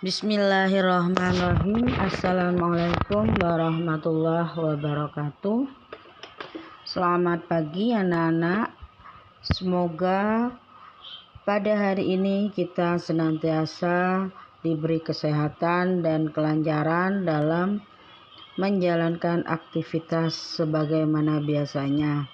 Bismillahirrahmanirrahim. Assalamualaikum warahmatullahi wabarakatuh. Selamat pagi anak-anak. Semoga pada hari ini kita senantiasa diberi kesehatan dan kelancaran dalam menjalankan aktivitas sebagaimana biasanya.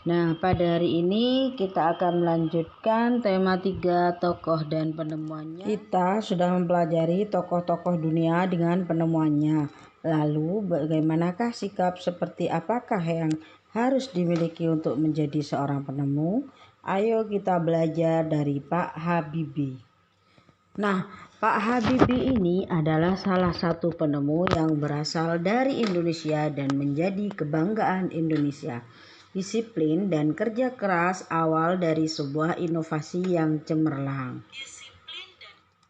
Nah, pada hari ini kita akan melanjutkan tema 3 tokoh dan penemuannya. Kita sudah mempelajari tokoh-tokoh dunia dengan penemuannya. Lalu bagaimanakah sikap seperti apakah yang harus dimiliki untuk menjadi seorang penemu? Ayo kita belajar dari Pak Habibie. Nah, Pak Habibie ini adalah salah satu penemu yang berasal dari Indonesia dan menjadi kebanggaan Indonesia. Disiplin dan kerja keras awal dari sebuah inovasi yang cemerlang.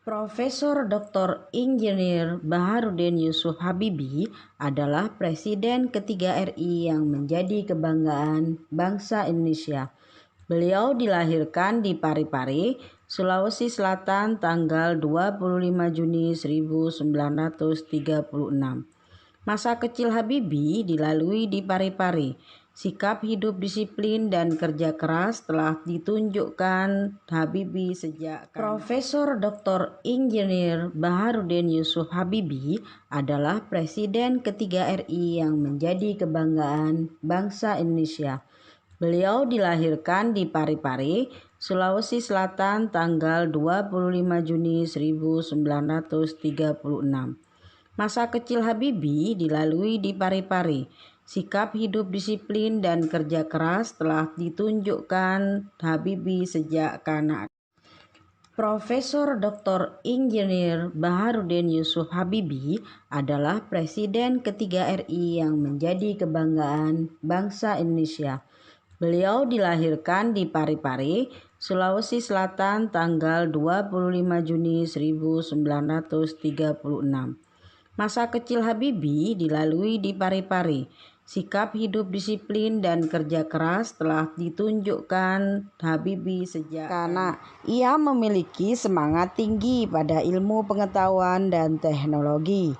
Profesor Dr. Insinyur Baharudin Yusuf Habibie adalah Presiden ketiga RI yang menjadi kebanggaan bangsa Indonesia. Beliau dilahirkan di Parepare, Sulawesi Selatan tanggal 25 Juni 1936. Masa kecil Habibie dilalui di Parepare. Sikap hidup disiplin dan kerja keras telah ditunjukkan Habibie sejak Profesor Dr. Insinyur Baharudin Yusuf Habibie adalah Presiden ketiga RI yang menjadi kebanggaan bangsa Indonesia. Beliau dilahirkan di Parepare, Sulawesi Selatan tanggal 25 Juni 1936. Masa kecil Habibie dilalui di Parepare. Sikap hidup disiplin dan kerja keras telah ditunjukkan Habibie sejak kanak. Profesor Dr. Insinyur Baharudin Yusuf Habibie adalah Presiden ketiga RI yang menjadi kebanggaan bangsa Indonesia. Beliau dilahirkan di Parepare, Sulawesi Selatan tanggal 25 Juni 1936. Masa kecil Habibie dilalui di Parepare. Sikap hidup disiplin dan kerja keras telah ditunjukkan Habibie sejak karena ia memiliki semangat tinggi pada ilmu pengetahuan dan teknologi.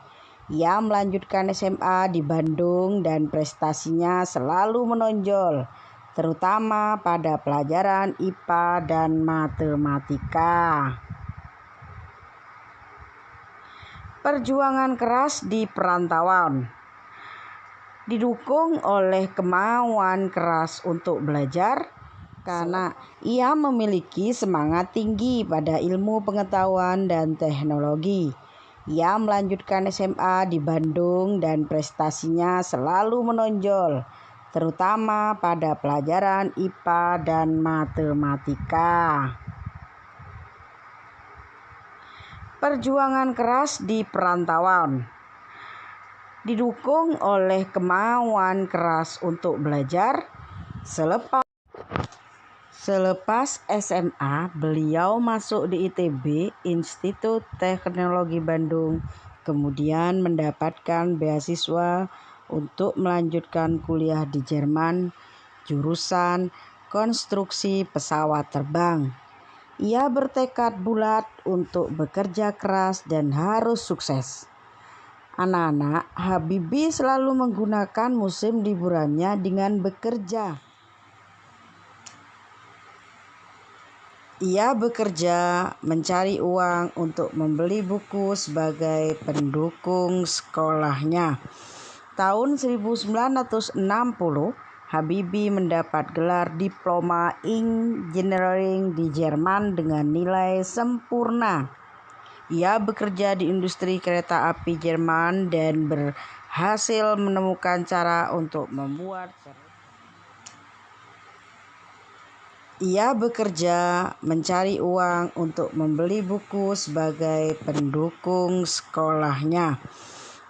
Ia melanjutkan SMA di Bandung dan prestasinya selalu menonjol, terutama pada pelajaran IPA dan matematika. Perjuangan keras di perantauan. Didukung oleh kemauan keras untuk belajar, karena ia memiliki semangat tinggi pada ilmu pengetahuan dan teknologi. Ia melanjutkan SMA di Bandung dan prestasinya selalu menonjol, terutama pada pelajaran IPA dan matematika. Perjuangan keras di perantauan. Didukung oleh kemauan keras untuk belajar, selepas SMA beliau masuk di ITB, Institut Teknologi Bandung, kemudian mendapatkan beasiswa untuk melanjutkan kuliah di Jerman, jurusan konstruksi pesawat terbang. Ia bertekad bulat untuk bekerja keras dan harus sukses. Anak-anak, Habibie selalu menggunakan musim liburannya dengan bekerja. Ia bekerja mencari uang untuk membeli buku sebagai pendukung sekolahnya. Tahun 1960, Habibie mendapat gelar diploma engineering di Jerman dengan nilai sempurna. Ia bekerja di industri kereta api Jerman dan berhasil menemukan cara untuk membuat Ia bekerja mencari uang untuk membeli buku sebagai pendukung sekolahnya.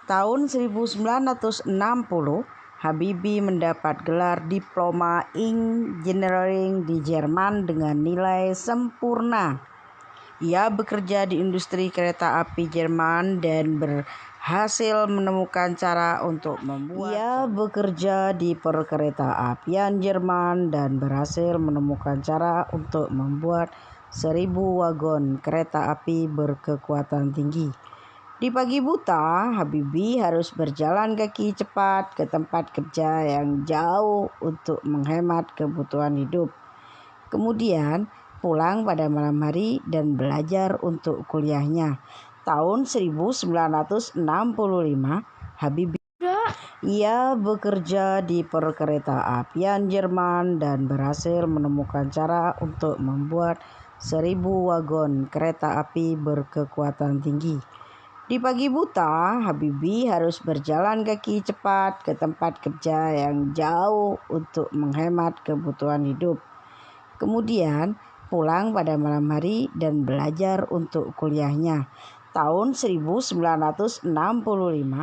Tahun 1960, Habibie mendapat gelar diploma engineering di Jerman dengan nilai sempurna. Ia bekerja di industri kereta api Jerman dan berhasil menemukan cara untuk membuat. Ia bekerja di perkeretaapian Jerman dan berhasil menemukan cara untuk membuat 1.000 wagon kereta api berkekuatan tinggi. Di pagi buta, Habibie harus berjalan kaki cepat ke tempat kerja yang jauh untuk menghemat kebutuhan hidup. Kemudian pulang pada malam hari dan belajar untuk kuliahnya. Tahun 1965, Habibie ia bekerja di perkeretaapian Jerman dan berhasil menemukan cara untuk membuat 1.000 wagon kereta api berkekuatan tinggi. Di pagi buta, Habibie harus berjalan kaki cepat ke tempat kerja yang jauh untuk menghemat kebutuhan hidup. Kemudian pulang pada malam hari dan belajar untuk kuliahnya. Tahun 1965,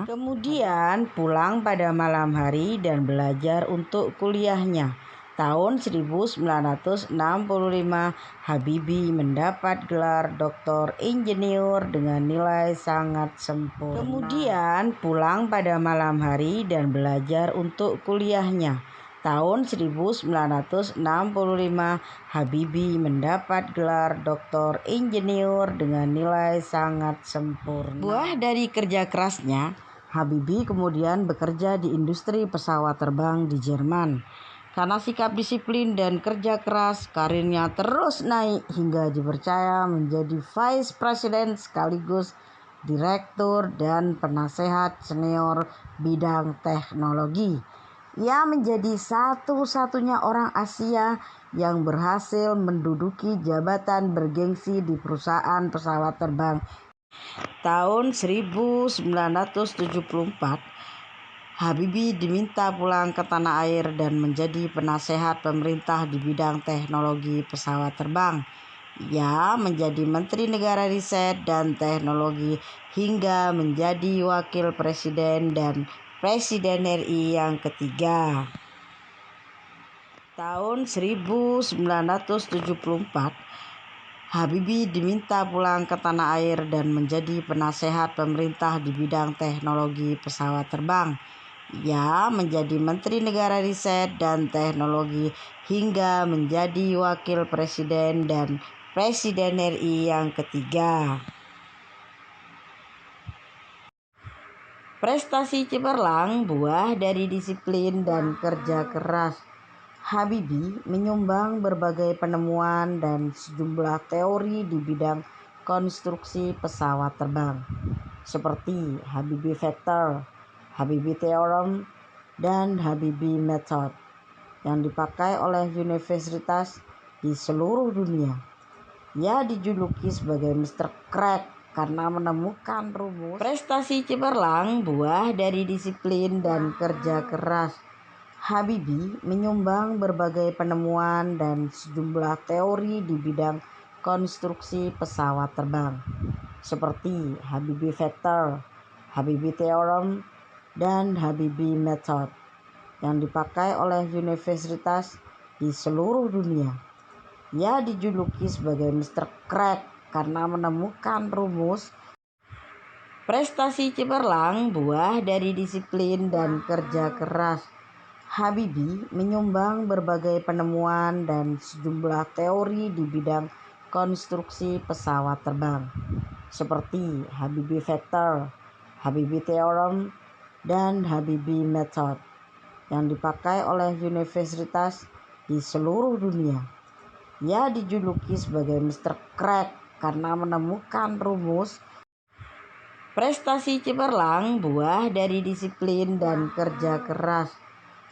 kemudian pulang pada malam hari dan belajar untuk kuliahnya. Tahun 1965, Habibie mendapat gelar Doktor Insinyur dengan nilai sangat sempurna. Kemudian pulang pada malam hari dan belajar untuk kuliahnya. Tahun 1965, Habibie mendapat gelar Doktor Insinyur dengan nilai sangat sempurna. Buah dari kerja kerasnya, Habibie kemudian bekerja di industri pesawat terbang di Jerman. Karena sikap disiplin dan kerja keras, karirnya terus naik hingga dipercaya menjadi Vice President sekaligus Direktur dan Penasehat Senior bidang teknologi. Ia menjadi satu-satunya orang Asia yang berhasil menduduki jabatan bergengsi di perusahaan pesawat terbang. Tahun 1974, Habibie diminta pulang ke tanah air dan menjadi penasehat pemerintah di bidang teknologi pesawat terbang. Ia menjadi Menteri Negara Riset dan Teknologi hingga menjadi Wakil Presiden dan Presiden RI yang ketiga. Tahun 1974, Habibie diminta pulang ke tanah air dan menjadi penasehat pemerintah di bidang teknologi pesawat terbang. Ia menjadi Menteri Negara Riset dan Teknologi hingga menjadi Wakil Presiden dan Presiden RI yang ketiga. Prestasi cemerlang buah dari disiplin dan kerja keras. Habibie menyumbang berbagai penemuan dan sejumlah teori di bidang konstruksi pesawat terbang, seperti Habibie Factor, Habibie Theorem, dan Habibie Method, yang dipakai oleh universitas di seluruh dunia. Ia dijuluki sebagai Mr. Crack karena menemukan rumus. Prestasi cemerlang buah dari disiplin dan kerja keras. Habibie menyumbang berbagai penemuan dan sejumlah teori di bidang konstruksi pesawat terbang, seperti Habibie Factor, Habibie Theorem, dan Habibie Method, yang dipakai oleh universitas di seluruh dunia. Ia dijuluki sebagai Mr. Crack karena menemukan rumus. Prestasi cemerlang buah dari disiplin dan kerja keras. Habibie menyumbang berbagai penemuan dan sejumlah teori di bidang konstruksi pesawat terbang, seperti Habibie Factor, Habibie Theorem, dan Habibie Method, yang dipakai oleh universitas di seluruh dunia. Ia dijuluki sebagai Mr. Crack karena menemukan rumus. Prestasi cemerlang buah dari disiplin dan kerja keras.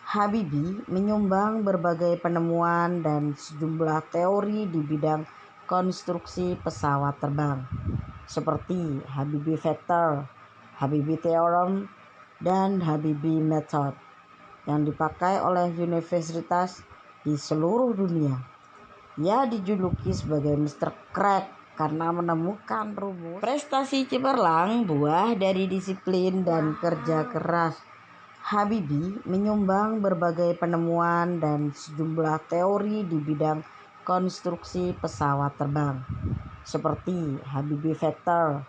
Habibie menyumbang berbagai penemuan dan sejumlah teori di bidang konstruksi pesawat terbang, seperti Habibie Factor, Habibie Theorem, dan Habibie Method, yang dipakai oleh universitas di seluruh dunia. Ia dijuluki sebagai Mr. Crack karena menemukan rumus. Prestasi cemerlang buah dari disiplin dan kerja keras. Habibie menyumbang berbagai penemuan dan sejumlah teori di bidang konstruksi pesawat terbang, seperti Habibie Factor,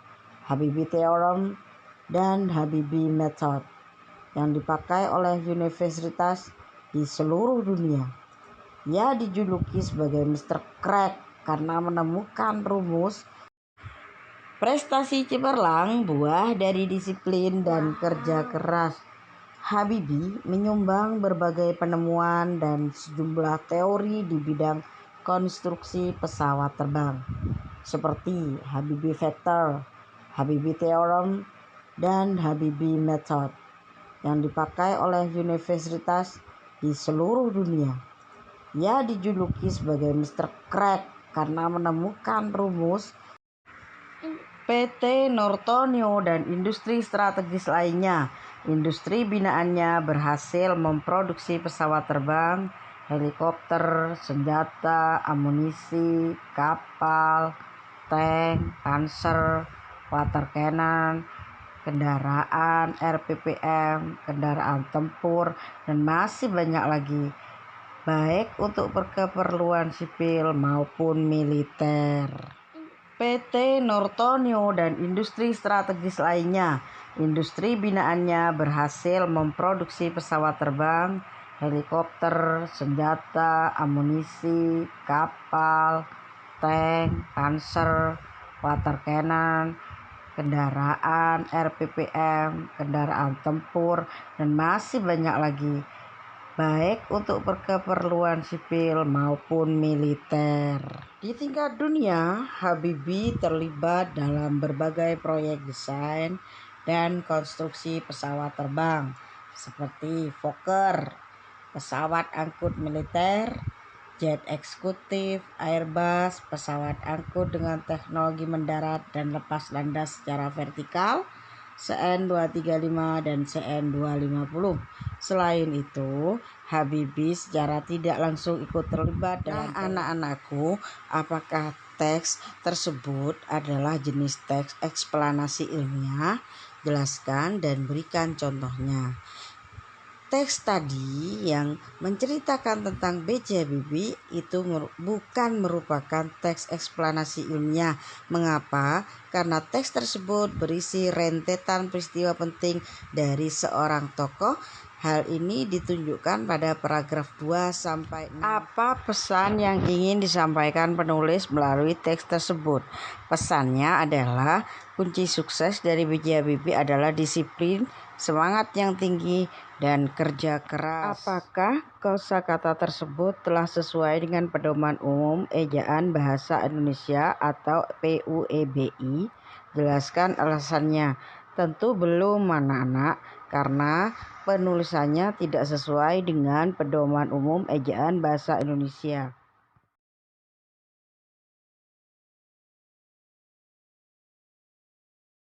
Habibie Theorem, dan Habibie Method, yang dipakai oleh universitas di seluruh dunia. Ia dijuluki sebagai Mr. Crack karena menemukan rumus. Prestasi cemerlang buah dari disiplin dan kerja keras. Habibie menyumbang berbagai penemuan dan sejumlah teori di bidang konstruksi pesawat terbang, seperti Habibie Factor, Habibie Theorem, dan Habibie Method, yang dipakai oleh universitas di seluruh dunia. Ia dijuluki sebagai Mr. Crack karena menemukan rumus. PT Nortonio dan industri strategis lainnya. Industri binaannya berhasil memproduksi pesawat terbang, helikopter, senjata, amunisi, kapal, tank, panser, water cannon, kendaraan RPPM, kendaraan tempur, dan masih banyak lagi, baik untuk keperluan sipil maupun militer. PT Nortonio dan industri strategis lainnya. Industri binaannya berhasil memproduksi pesawat terbang, helikopter, senjata, amunisi, kapal, tank, panser, water cannon, kendaraan RPPM, kendaraan tempur, dan masih banyak lagi, baik untuk keperluan sipil maupun militer. Di tingkat dunia, Habibie terlibat dalam berbagai proyek desain dan konstruksi pesawat terbang, seperti Fokker, pesawat angkut militer, jet eksekutif, Airbus, pesawat angkut dengan teknologi mendarat dan lepas landas secara vertikal, CN235 dan CN250. Selain itu, Habibie secara tidak langsung ikut terlibat dalam anak-anakku, apakah teks tersebut adalah jenis teks eksplanasi ilmiah? Jelaskan dan berikan contohnya. Teks tadi yang menceritakan tentang B.J. Habibie itu bukan merupakan teks eksplanasi ilmiah. Mengapa? Karena teks tersebut berisi rentetan peristiwa penting dari seorang tokoh. Hal ini ditunjukkan pada paragraf 2 sampai 6. Apa pesan yang ingin disampaikan penulis melalui teks tersebut? Pesannya adalah kunci sukses dari B.J. Habibie adalah disiplin, semangat yang tinggi, dan kerja keras. Apakah kosakata tersebut telah sesuai dengan Pedoman Umum Ejaan Bahasa Indonesia atau PUEBI? Jelaskan alasannya. Tentu belum, anak-anak, karena penulisannya tidak sesuai dengan Pedoman Umum Ejaan Bahasa Indonesia.